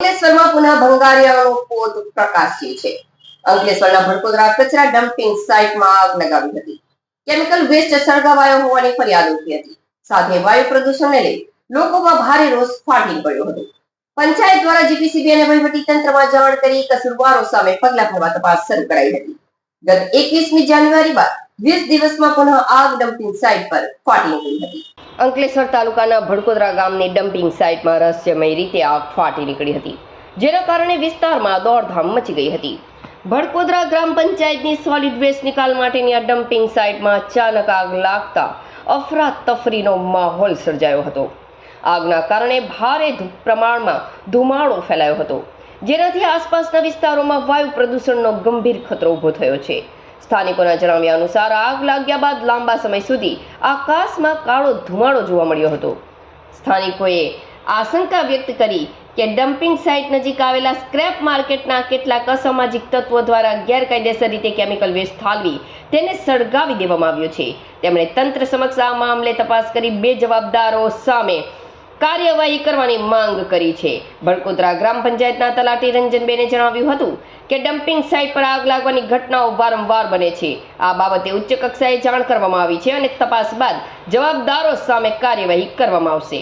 અંકલેશ્વરમાં પુનઃ ભંગારિયાનો પોત પ્રકાશ્યો છે। અંકલેશ્વરના ભડકોદરા કચરા ડમ્પિંગ સાઇટમાં આગ લગાવી હતી। કેમિકલ વેસ્ટ સળગાવાયો હોવાની ફરિયાદ ઉઠી હતી। સાથે વાયુ પ્રદૂષણને લઈ લોકોમાં ભારે રોષ ફાટી પડ્યો હતો। પંચાયત દ્વારા જીપીસીબી અને વહીવટી તંત્રમાં જાણ કરી કસૂરવારો સામે પગલાં ભરવા તપાસ શરૂ કરાઈ હતી। ગત 21મી જાન્યુઆરી બાદ 20 દિવસમાં પુનઃ આગ ડમ્પિંગ સાઇટ પર ફાટી નીકળી હતી। અંકલેશ્વર તાલુકાના ભડકોદરા ગામની ડમ્પિંગ સાઇટમાં રહસ્યમય રીતે આગ ફાટી નીકળી હતી, જેના કારણે વિસ્તારમાં દોડધામ મચી ગઈ હતી। ભડકોદરા ગ્રામ પંચાયતની સોલિડ વેસ્ટ નિકાલ માટેની આ ડમ્પિંગ સાઇટમાં અચાનક આગ લાગતા અફરાતફરીનો માહોલ સર્જાયો હતો। આગના કારણે ભારે પ્રમાણમાં ધુમાડો ફેલાયો હતો, જેનાથી આસપાસના વિસ્તારોમાં વાયુ પ્રદૂષણનો ગંભીર ખતરો ઊભો થયો છે। સ્થાનિકોના જણાવ્યા અનુસાર આગ લાગ્યા બાદ લાંબા સમય સુધી આકાશમાં કાળો ધુમાડો જોવા મળ્યો હતો। સ્થાનિકોએ આશંકા વ્યક્ત કરી કે ડમ્પિંગ સાઇટ નજીક આવેલા સ્ક્રેપ માર્કેટના કેટલાક અસામાજિક તત્વો દ્વારા ગેરકાયદેસર રીતે કેમિકલ વેસ્ટ ઠાલવી તેને સળગાવી દેવામાં આવ્યો છે। તેમણે તંત્ર સમક્ષ આ મામલે તપાસ કરી બે જવાબદારો સામે કાર્યવાહી કરવાની માંગ કરી છે। ભડકોદરા ગ્રામ પંચાયતના તલાટી રંજનબેને જણાવ્યું હતું કે ડમ્પિંગ સાઇટ પર આગ લાગવાની ઘટનાઓ વારંવાર બને છે। આ બાબતે ઉચ્ચ કક્ષાએ જાણ કરવામાં આવી છે અને તપાસ બાદ જવાબદારો સામે કાર્યવાહી કરવામાં આવશે।